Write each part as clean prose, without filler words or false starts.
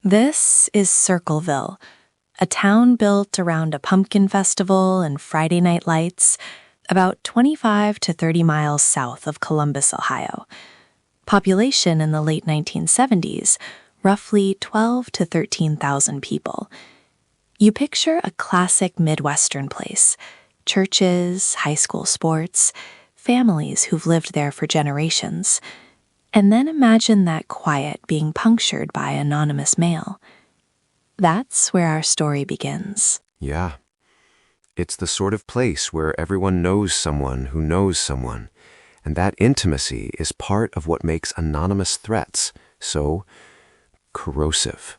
This is Circleville, a town built around a pumpkin festival and Friday night lights, about 25 to 30 miles south of Columbus, Ohio. Population in the late 1970s, roughly 12 to 13,000 people. You picture a classic Midwestern place: churches, high school sports, families who've lived there for generations. And then imagine that quiet being punctured by anonymous mail. That's where our story begins. Yeah. It's the sort of place where everyone knows someone who knows someone, and that intimacy is part of what makes anonymous threats so corrosive.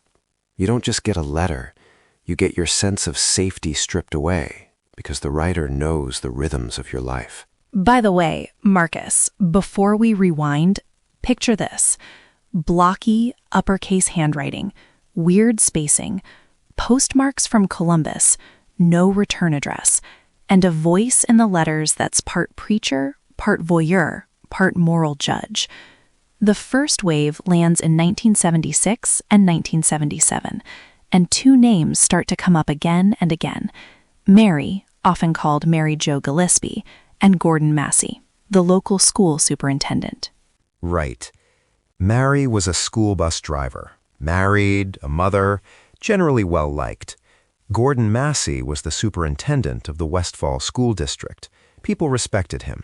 You don't just get a letter, you get your sense of safety stripped away because the writer knows the rhythms of your life. By the way, Marcus, before we rewind, picture this: blocky, uppercase handwriting, weird spacing, postmarks from Columbus, no return address, and a voice in the letters that's part preacher, part voyeur, part moral judge. The first wave lands in 1976 and 1977, and two names start to come up again and again: Mary, often called Mary Jo Gillespie, and Gordon Massey, the local school superintendent. Right. Mary was a school bus driver, married, a mother, generally well-liked. Gordon Massey was the superintendent of the Westfall School District. People respected him.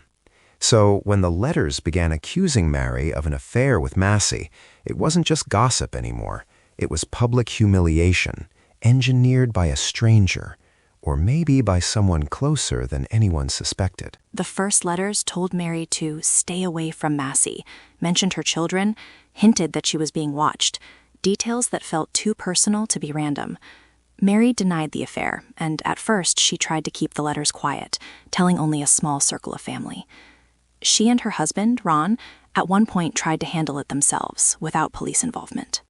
So when the letters began accusing Mary of an affair with Massey, it wasn't just gossip anymore. It was public humiliation, engineered by a stranger, or maybe by someone closer than anyone suspected. The first letters told Mary to stay away from Massey, mentioned her children, hinted that she was being watched, details that felt too personal to be random. Mary denied the affair, and at first she tried to keep the letters quiet, telling only a small circle of family. She and her husband, Ron, at one point tried to handle it themselves, without police involvement.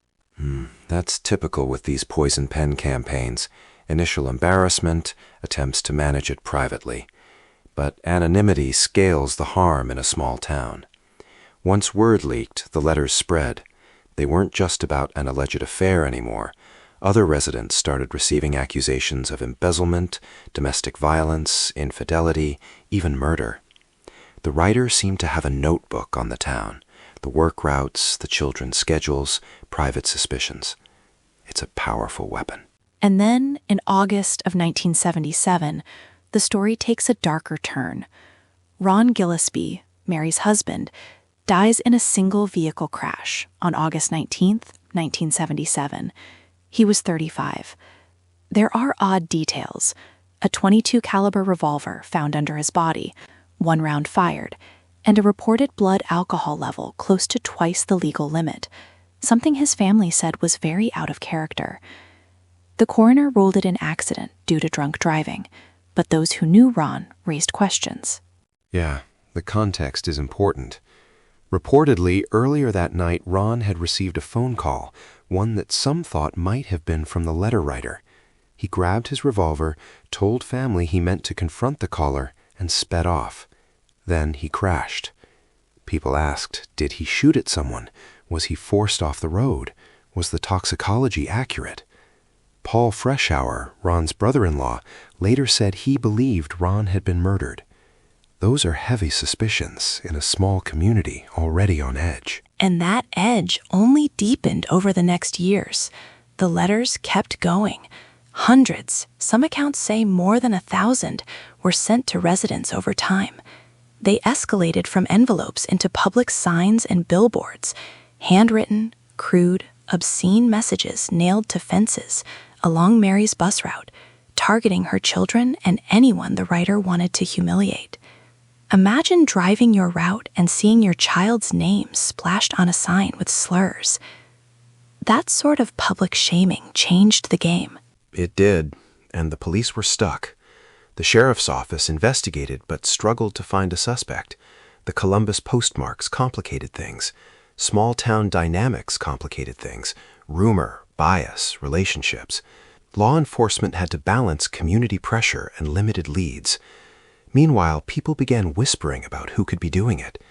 That's typical with these poison pen campaigns. Initial embarrassment, attempts to manage it privately. But anonymity scales the harm in a small town. Once word leaked, the letters spread. They weren't just about an alleged affair anymore. Other residents started receiving accusations of embezzlement, domestic violence, infidelity, even murder. The writer seemed to have a notebook on the town: the work routes, the children's schedules, private suspicions. It's a powerful weapon. And then, in August of 1977, the story takes a darker turn. Ron Gillespie, Mary's husband, dies in a single-vehicle crash on August 19th, 1977. He was 35. There are odd details: a .22 caliber revolver found under his body, one round fired, and a reported blood alcohol level close to twice the legal limit, something his family said was very out of character. The coroner ruled it an accident due to drunk driving, but those who knew Ron raised questions. Yeah, the context is important. Reportedly, earlier that night, Ron had received a phone call, one that some thought might have been from the letter writer. He grabbed his revolver, told family he meant to confront the caller, and sped off. Then he crashed. People asked, did he shoot at someone? Was he forced off the road? Was the toxicology accurate? Paul Freshour, Ron's brother-in-law, later said he believed Ron had been murdered. Those are heavy suspicions in a small community already on edge. And that edge only deepened over the next years. The letters kept going. Hundreds, some accounts say more than 1,000, were sent to residents over time. They escalated from envelopes into public signs and billboards, handwritten, crude, obscene messages nailed to fences along Mary's bus route, targeting her children and anyone the writer wanted to humiliate. Imagine driving your route and seeing your child's name splashed on a sign with slurs. That sort of public shaming changed the game. It did, and the police were stuck. The sheriff's office investigated but struggled to find a suspect. The Columbus postmarks complicated things. Small-town dynamics complicated things. Rumor, bias, relationships. Law enforcement had to balance community pressure and limited leads. Meanwhile, people began whispering about who could be doing it.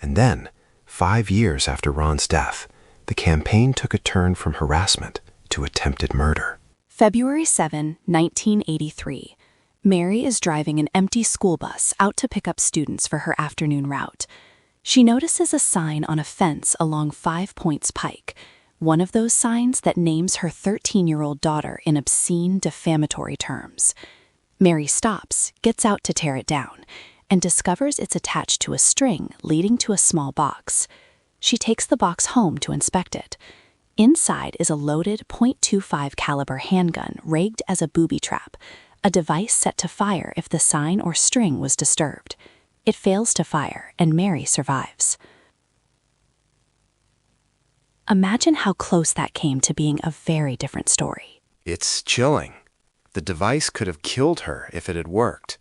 And then, 5 years after Ron's death, the campaign took a turn from harassment to attempted murder. February 7, 1983. Mary is driving an empty school bus out to pick up students for her afternoon route. She notices a sign on a fence along 5 Points Pike, one of those signs that names her 13-year-old daughter in obscene, defamatory terms. Mary stops, gets out to tear it down, and discovers it's attached to a string leading to a small box. She takes the box home to inspect it. Inside is a loaded .25 caliber handgun rigged as a booby trap, a device set to fire if the sign or string was disturbed. It fails to fire, and Mary survives. Imagine how close that came to being a very different story. It's chilling. The device could have killed her if it had worked.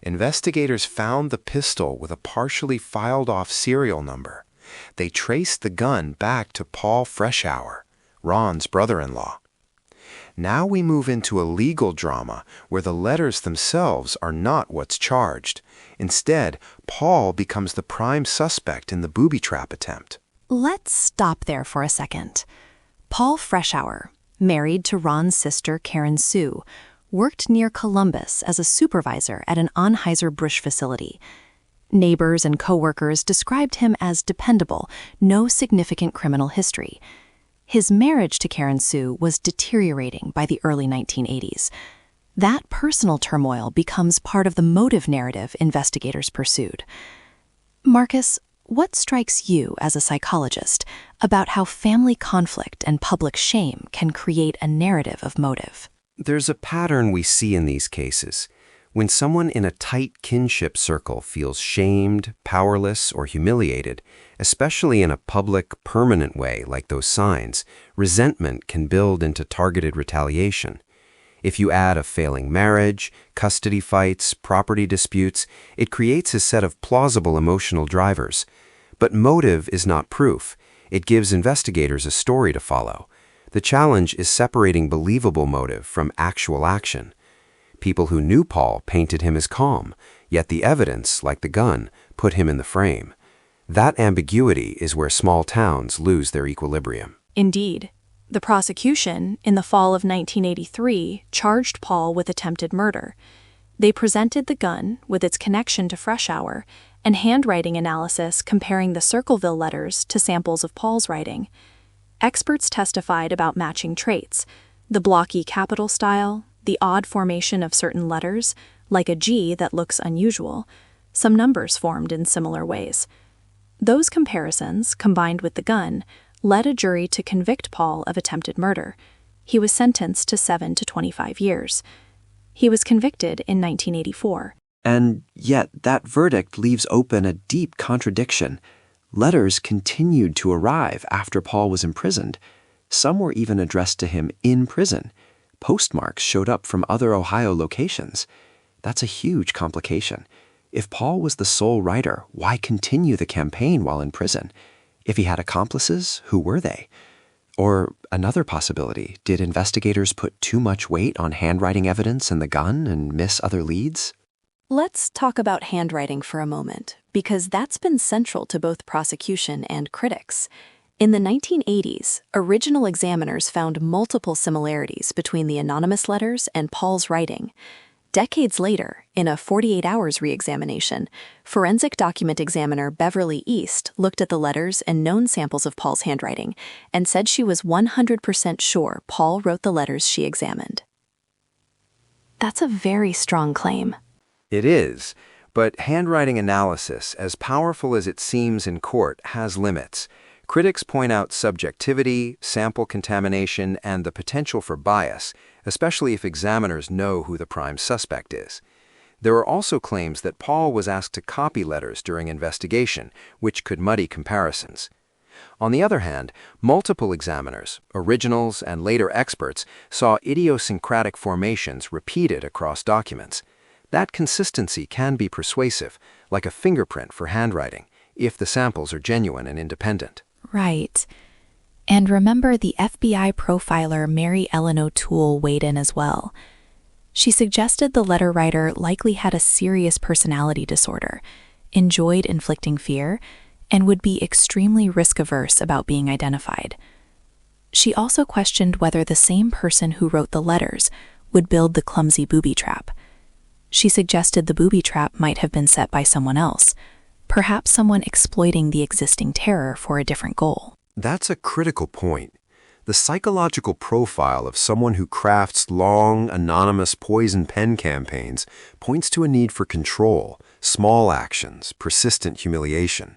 Investigators found the pistol with a partially filed-off serial number. They traced the gun back to Paul Freshour, Ron's brother-in-law. Now we move into a legal drama where the letters themselves are not what's charged. Instead, Paul becomes the prime suspect in the booby trap attempt. Let's stop there for a second. Paul Freshour, married to Ron's sister Karen Sue, worked near Columbus as a supervisor at an Anheuser-Busch facility. Neighbors and coworkers described him as dependable, no significant criminal history. His marriage to Karen Sue was deteriorating by the early 1980s. That personal turmoil becomes part of the motive narrative investigators pursued. Marcus, what strikes you as a psychologist about how family conflict and public shame can create a narrative of motive? There's a pattern we see in these cases. When someone in a tight kinship circle feels shamed, powerless, or humiliated, especially in a public, permanent way like those signs, resentment can build into targeted retaliation. If you add a failing marriage, custody fights, property disputes, it creates a set of plausible emotional drivers. But motive is not proof. It gives investigators a story to follow. The challenge is separating believable motive from actual action. People who knew Paul painted him as calm, yet the evidence, like the gun, put him in the frame. That ambiguity is where small towns lose their equilibrium. Indeed. The prosecution, in the fall of 1983, charged Paul with attempted murder. They presented the gun, with its connection to Freshour, and handwriting analysis comparing the Circleville letters to samples of Paul's writing. Experts testified about matching traits: the blocky capital style, the odd formation of certain letters, like a G that looks unusual, some numbers formed in similar ways. Those comparisons, combined with the gun, led a jury to convict Paul of attempted murder. He was sentenced to 7 to 25 years. He was convicted in 1984. And yet that verdict leaves open a deep contradiction. Letters continued to arrive after Paul was imprisoned. Some were even addressed to him in prison. Postmarks showed up from other Ohio locations. That's a huge complication. If Paul was the sole writer, why continue the campaign while in prison? If he had accomplices, who were they? Or another possibility, did investigators put too much weight on handwriting evidence and the gun and miss other leads? Let's talk about handwriting for a moment, because that's been central to both prosecution and critics. In the 1980s, original examiners found multiple similarities between the anonymous letters and Paul's writing. Decades later, in a 48 hours re-examination, forensic document examiner Beverly East looked at the letters and known samples of Paul's handwriting and said she was 100% sure Paul wrote the letters she examined. That's a very strong claim. It is, but handwriting analysis, as powerful as it seems in court, has limits. Critics point out subjectivity, sample contamination, and the potential for bias, especially if examiners know who the prime suspect is. There are also claims that Paul was asked to copy letters during investigation, which could muddy comparisons. On the other hand, multiple examiners, originals and later experts, saw idiosyncratic formations repeated across documents. That consistency can be persuasive, like a fingerprint for handwriting, if the samples are genuine and independent. Right. And remember, the FBI profiler Mary Ellen O'Toole weighed in as well. She suggested the letter writer likely had a serious personality disorder, enjoyed inflicting fear, and would be extremely risk-averse about being identified. She also questioned whether the same person who wrote the letters would build the clumsy booby trap. She suggested the booby trap might have been set by someone else, perhaps someone exploiting the existing terror for a different goal. That's a critical point. The psychological profile of someone who crafts long, anonymous poison pen campaigns points to a need for control, small actions, persistent humiliation.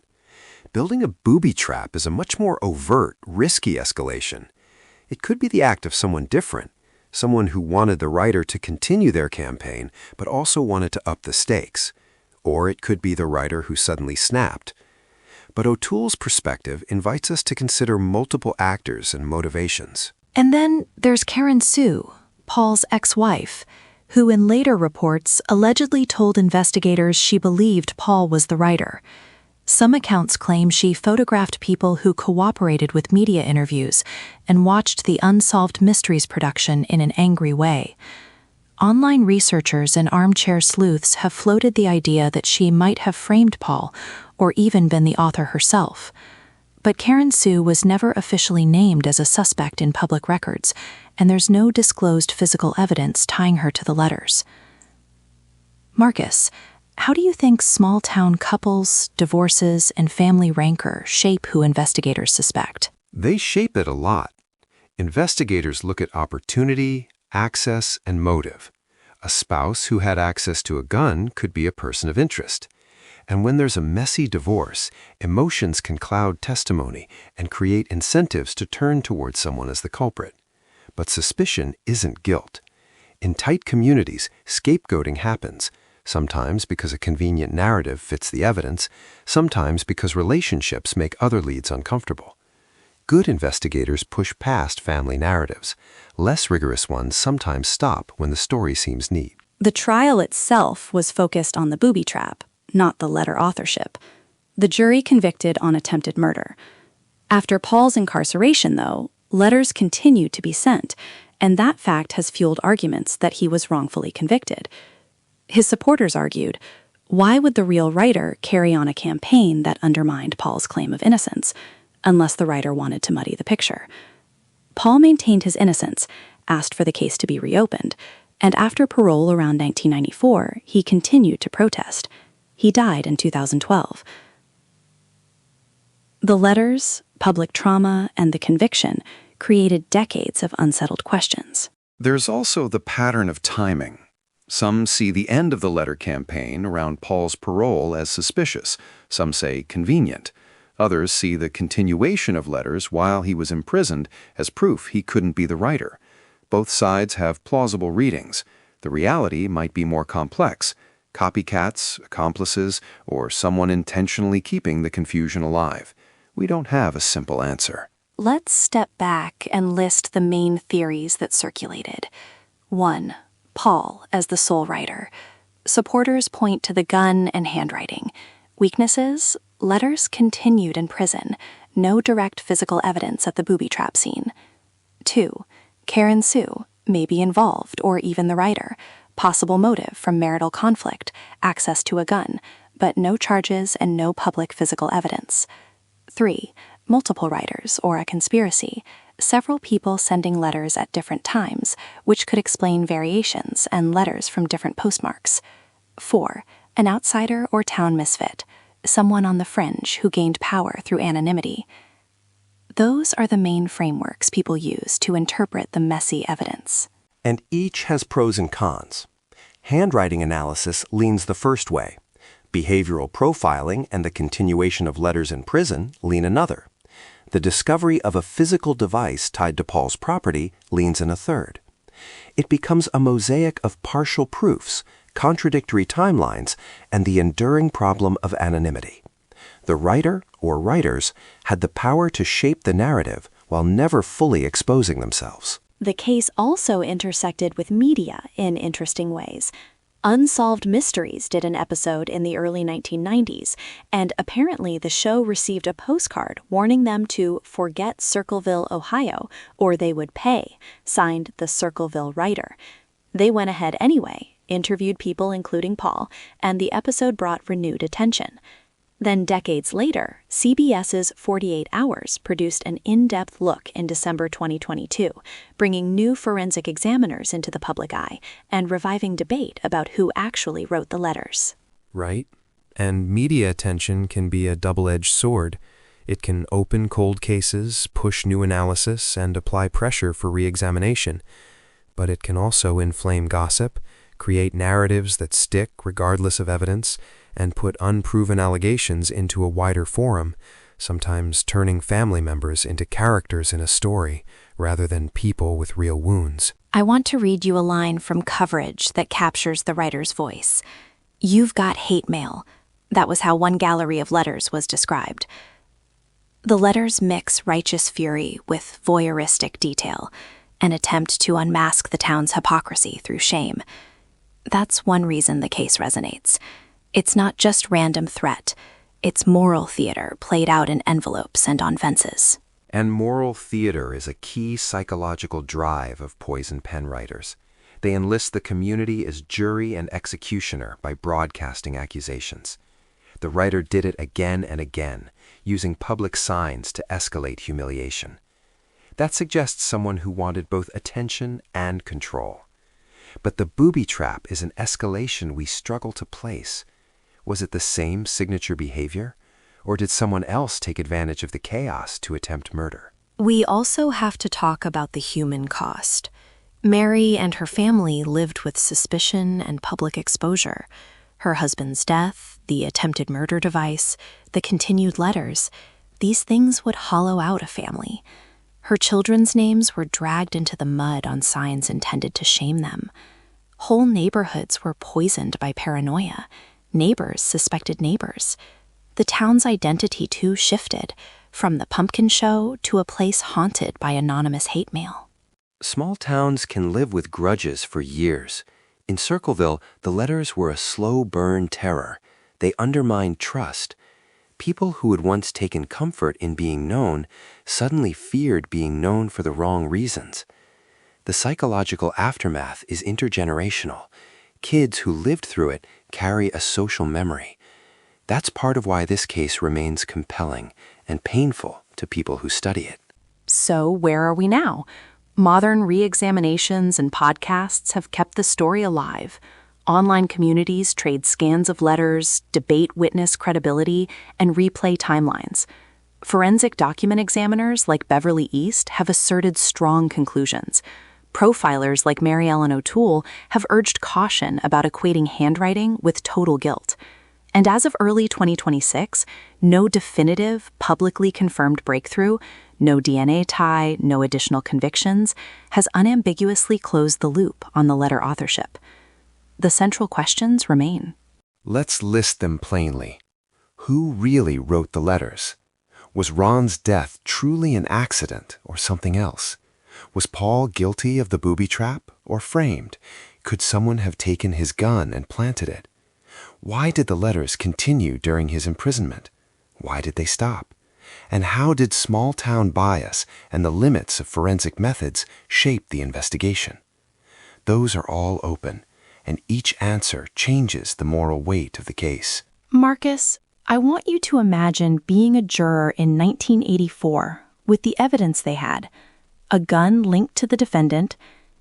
Building a booby trap is a much more overt, risky escalation. It could be the act of someone different, someone who wanted the writer to continue their campaign but also wanted to up the stakes. Or it could be the writer who suddenly snapped. But O'Toole's perspective invites us to consider multiple actors and motivations. And then there's Karen Sue, Paul's ex-wife, who in later reports allegedly told investigators she believed Paul was the writer. Some accounts claim she photographed people who cooperated with media interviews and watched the Unsolved Mysteries production in an angry way. Online researchers and armchair sleuths have floated the idea that she might have framed Paul, or even been the author herself. But Karen Sue was never officially named as a suspect in public records, and there's no disclosed physical evidence tying her to the letters. Marcus, how do you think small-town couples, divorces, and family rancor shape who investigators suspect? They shape it a lot. Investigators look at opportunity, access, and motive. A spouse who had access to a gun could be a person of interest. And when there's a messy divorce, emotions can cloud testimony and create incentives to turn towards someone as the culprit. But suspicion isn't guilt. In tight communities, scapegoating happens, sometimes because a convenient narrative fits the evidence, sometimes because relationships make other leads uncomfortable. Good investigators push past family narratives. Less rigorous ones sometimes stop when the story seems neat. The trial itself was focused on the booby trap, not the letter authorship. The jury convicted on attempted murder. After Paul's incarceration, though, letters continued to be sent, and that fact has fueled arguments that he was wrongfully convicted. His supporters argued, why would the real writer carry on a campaign that undermined Paul's claim of innocence, unless the writer wanted to muddy the picture? Paul maintained his innocence, asked for the case to be reopened, and after parole around 1994, he continued to protest. He died in 2012. The letters, public trauma, and the conviction created decades of unsettled questions. There's also the pattern of timing. Some see the end of the letter campaign around Paul's parole as suspicious, some say convenient. Others see the continuation of letters while he was imprisoned as proof he couldn't be the writer. Both sides have plausible readings. The reality might be more complex. Copycats, accomplices, or someone intentionally keeping the confusion alive. We don't have a simple answer. Let's step back and list the main theories that circulated. 1. Paul as the sole writer. Supporters point to the gun and handwriting. Weaknesses? Letters continued in prison. No direct physical evidence at the booby trap scene. 2. Karen Sue may be involved, or even the writer. Possible motive from marital conflict, access to a gun, but no charges and no public physical evidence. 3. Multiple writers, or a conspiracy. Several people sending letters at different times, which could explain variations and letters from different postmarks. 4. An outsider or town misfit. Someone on the fringe who gained power through anonymity. Those are the main frameworks people use to interpret the messy evidence. And each has pros and cons. Handwriting analysis leans the first way. Behavioral profiling and the continuation of letters in prison lean another. The discovery of a physical device tied to Paul's property leans in a third. It becomes a mosaic of partial proofs, contradictory timelines, and the enduring problem of anonymity. The writer, or writers, had the power to shape the narrative while never fully exposing themselves. The case also intersected with media in interesting ways. Unsolved Mysteries did an episode in the early 1990s, and apparently the show received a postcard warning them to forget Circleville, Ohio, or they would pay, signed the Circleville writer. They went ahead anyway, interviewed people including Paul, and the episode brought renewed attention. Then decades later, CBS's 48 Hours produced an in-depth look in December 2022, bringing new forensic examiners into the public eye and reviving debate about who actually wrote the letters. Right? And media attention can be a double-edged sword. It can open cold cases, push new analysis, and apply pressure for re-examination. But it can also inflame gossip, create narratives that stick regardless of evidence, and put unproven allegations into a wider forum, sometimes turning family members into characters in a story rather than people with real wounds. I want to read you a line from coverage that captures the writer's voice. "You've got hate mail." That was how one gallery of letters was described. The letters mix righteous fury with voyeuristic detail, an attempt to unmask the town's hypocrisy through shame. That's one reason the case resonates. It's not just random threat. It's moral theater played out in envelopes and on fences. And moral theater is a key psychological drive of poison pen writers. They enlist the community as jury and executioner by broadcasting accusations. The writer did it again and again, using public signs to escalate humiliation. That suggests someone who wanted both attention and control. But the booby trap is an escalation we struggle to place. Was it the same signature behavior, or did someone else take advantage of the chaos to attempt murder? We also have to talk about the human cost. Mary and her family lived with suspicion and public exposure. Her husband's death, the attempted murder device, the continued letters, these things would hollow out a family. Her children's names were dragged into the mud on signs intended to shame them. Whole neighborhoods were poisoned by paranoia. Neighbors suspected neighbors. The town's identity, too, shifted, from the pumpkin show to a place haunted by anonymous hate mail. Small towns can live with grudges for years. In Circleville, the letters were a slow burn terror. They undermined trust. People who had once taken comfort in being known suddenly feared being known for the wrong reasons. The psychological aftermath is intergenerational. Kids who lived through it carry a social memory. That's part of why this case remains compelling and painful to people who study it. So where are we now? Modern re-examinations and podcasts have kept the story alive. Online communities trade scans of letters, debate witness credibility, and replay timelines. Forensic document examiners like Beverly East have asserted strong conclusions. Profilers like Mary Ellen O'Toole have urged caution about equating handwriting with total guilt. And as of early 2026, no definitive, publicly confirmed breakthrough, no DNA tie, no additional convictions, has unambiguously closed the loop on the letter authorship. The central questions remain. Let's list them plainly. Who really wrote the letters? Was Ron's death truly an accident or something else? Was Paul guilty of the booby trap or framed? Could someone have taken his gun and planted it? Why did the letters continue during his imprisonment? Why did they stop? And how did small-town bias and the limits of forensic methods shape the investigation? Those are all open, and each answer changes the moral weight of the case. Marcus, I want you to imagine being a juror in 1984 with the evidence they had: a gun linked to the defendant,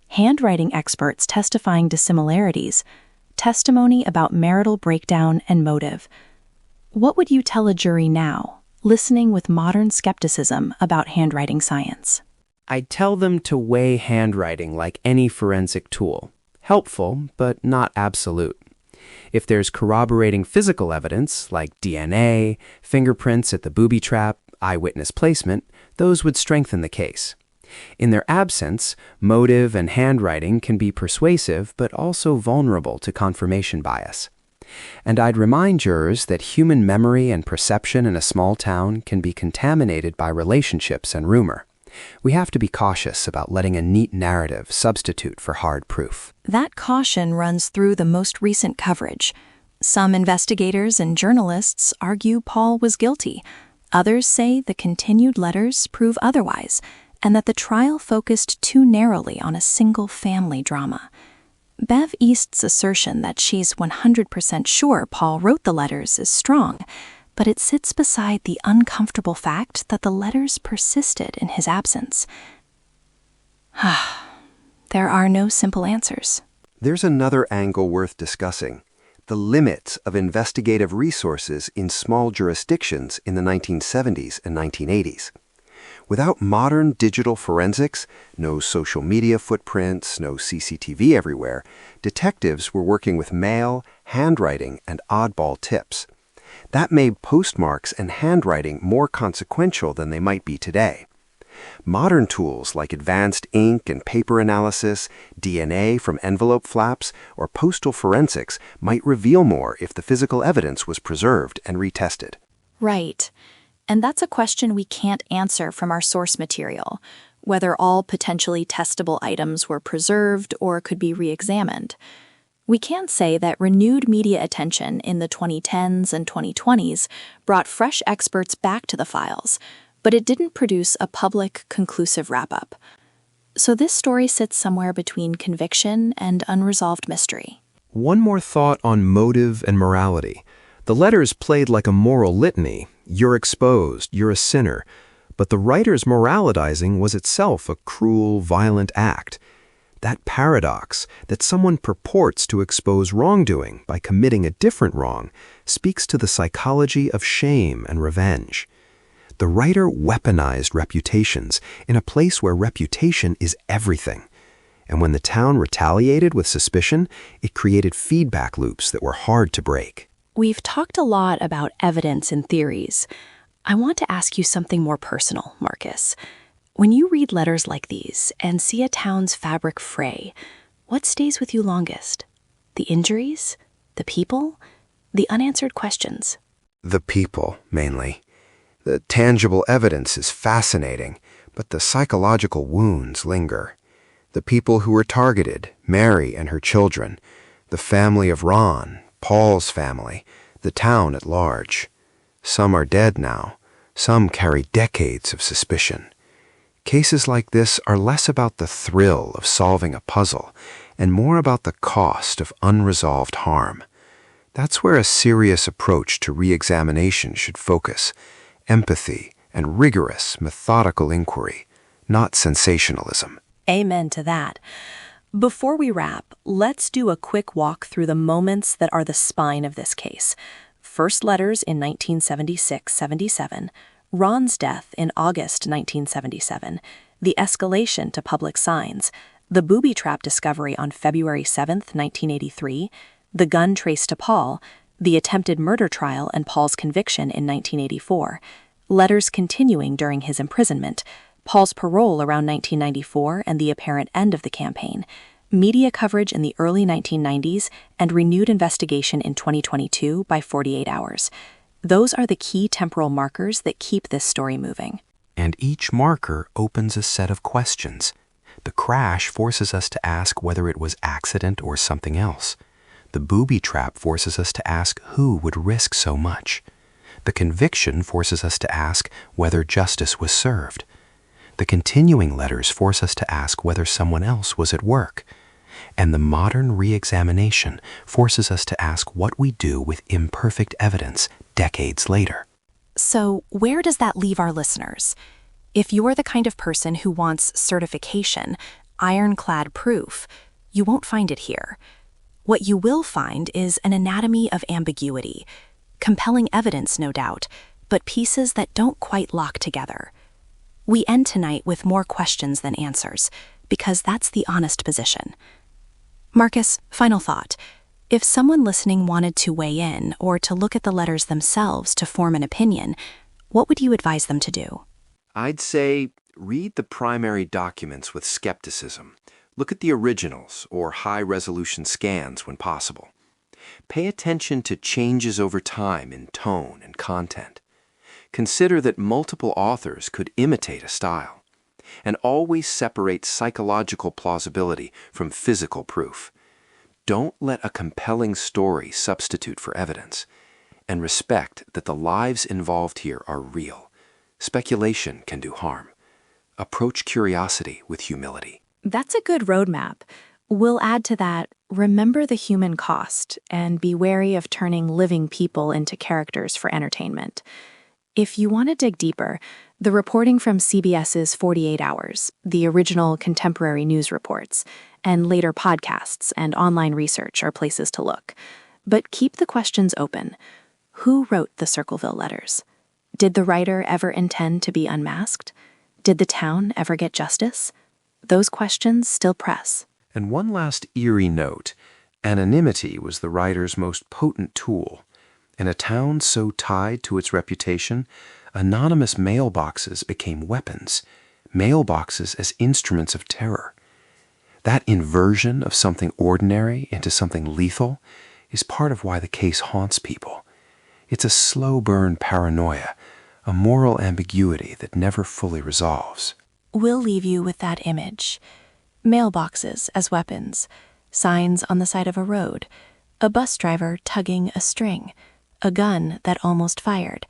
handwriting experts testifying to similarities, testimony about marital breakdown and motive. What would you tell a jury now, listening with modern skepticism about handwriting science? I'd tell them to weigh handwriting like any forensic tool. Helpful, but not absolute. If there's corroborating physical evidence, like DNA, fingerprints at the booby trap, eyewitness placement, those would strengthen the case. In their absence, motive and handwriting can be persuasive but also vulnerable to confirmation bias. And I'd remind jurors that human memory and perception in a small town can be contaminated by relationships and rumor. We have to be cautious about letting a neat narrative substitute for hard proof. That caution runs through the most recent coverage. Some investigators and journalists argue Paul was guilty. Others say the continued letters prove otherwise, and that the trial focused too narrowly on a single family drama. Bev East's assertion that she's 100% sure Paul wrote the letters is strong, but it sits beside the uncomfortable fact that the letters persisted in his absence. There are no simple answers. There's another angle worth discussing: the limits of investigative resources in small jurisdictions in the 1970s and 1980s. Without modern digital forensics, no social media footprints, no CCTV everywhere, detectives were working with mail, handwriting, and oddball tips. That made postmarks and handwriting more consequential than they might be today. Modern tools like advanced ink and paper analysis, DNA from envelope flaps, or postal forensics might reveal more if the physical evidence was preserved and retested. Right. And that's a question we can't answer from our source material, whether all potentially testable items were preserved or could be re-examined. We can say that renewed media attention in the 2010s and 2020s brought fresh experts back to the files, but it didn't produce a public, conclusive wrap-up. So this story sits somewhere between conviction and unresolved mystery. One more thought on motive and morality. The letters played like a moral litany. You're exposed, you're a sinner. But the writer's moralizing was itself a cruel, violent act. That paradox, that someone purports to expose wrongdoing by committing a different wrong, speaks to the psychology of shame and revenge. The writer weaponized reputations in a place where reputation is everything. And when the town retaliated with suspicion, it created feedback loops that were hard to break. We've talked a lot about evidence and theories. I want to ask you something more personal, Marcus. When you read letters like these and see a town's fabric fray, what stays with you longest? The injuries? The people? The unanswered questions? The people, mainly. The tangible evidence is fascinating, but the psychological wounds linger. The people who were targeted, Mary and her children, the family of Ron, Paul's family, the town at large. Some are dead now. Some carry decades of suspicion. Cases like this are less about the thrill of solving a puzzle and more about the cost of unresolved harm. That's where a serious approach to re-examination should focus: empathy and rigorous, methodical inquiry, not sensationalism. Amen to that. Before we wrap, let's do a quick walk through the moments that are the spine of this case. First letters in 1976-77, Ron's death in August 1977, the escalation to public signs, the booby trap discovery on February 7, 1983, the gun traced to Paul, the attempted murder trial and Paul's conviction in 1984, letters continuing during his imprisonment, Paul's parole around 1994 and the apparent end of the campaign, media coverage in the early 1990s, and renewed investigation in 2022 by 48 Hours. Those are the key temporal markers that keep this story moving. And each marker opens a set of questions. The crash forces us to ask whether it was accident or something else. The booby trap forces us to ask who would risk so much. The conviction forces us to ask whether justice was served. The continuing letters force us to ask whether someone else was at work. And the modern re-examination forces us to ask what we do with imperfect evidence decades later. So, where does that leave our listeners? If you're the kind of person who wants certification, ironclad proof, you won't find it here. What you will find is an anatomy of ambiguity, compelling evidence, no doubt, but pieces that don't quite lock together. We end tonight with more questions than answers, because that's the honest position. Marcus, final thought. If someone listening wanted to weigh in or to look at the letters themselves to form an opinion, what would you advise them to do? I'd say read the primary documents with skepticism. Look at the originals or high-resolution scans when possible. Pay attention to changes over time in tone and content. Consider that multiple authors could imitate a style. And always separate psychological plausibility from physical proof. Don't let a compelling story substitute for evidence. And respect that the lives involved here are real. Speculation can do harm. Approach curiosity with humility. That's a good roadmap. We'll add to that, remember the human cost and be wary of turning living people into characters for entertainment. If you want to dig deeper, the reporting from CBS's 48 Hours, the original contemporary news reports, and later podcasts and online research are places to look. But keep the questions open. Who wrote the Circleville letters? Did the writer ever intend to be unmasked? Did the town ever get justice? Those questions still press. And one last eerie note. Anonymity was the writer's most potent tool. In a town so tied to its reputation, anonymous mailboxes became weapons, mailboxes as instruments of terror. That inversion of something ordinary into something lethal is part of why the case haunts people. It's a slow-burn paranoia, a moral ambiguity that never fully resolves. We'll leave you with that image. Mailboxes as weapons, signs on the side of a road, a bus driver tugging a string, a gun that almost fired,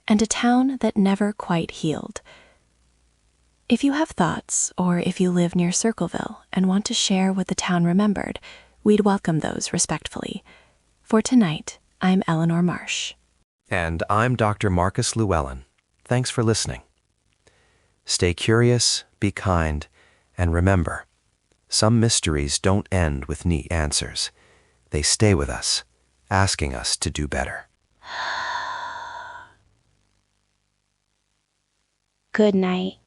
and a town that never quite healed. If you have thoughts, or if you live near Circleville and want to share what the town remembered, we'd welcome those respectfully. For tonight, I'm Eleanor Marsh. And I'm Dr. Marcus Llewellyn. Thanks for listening. Stay curious, be kind, and remember, some mysteries don't end with neat answers. They stay with us, asking us to do better. Good night.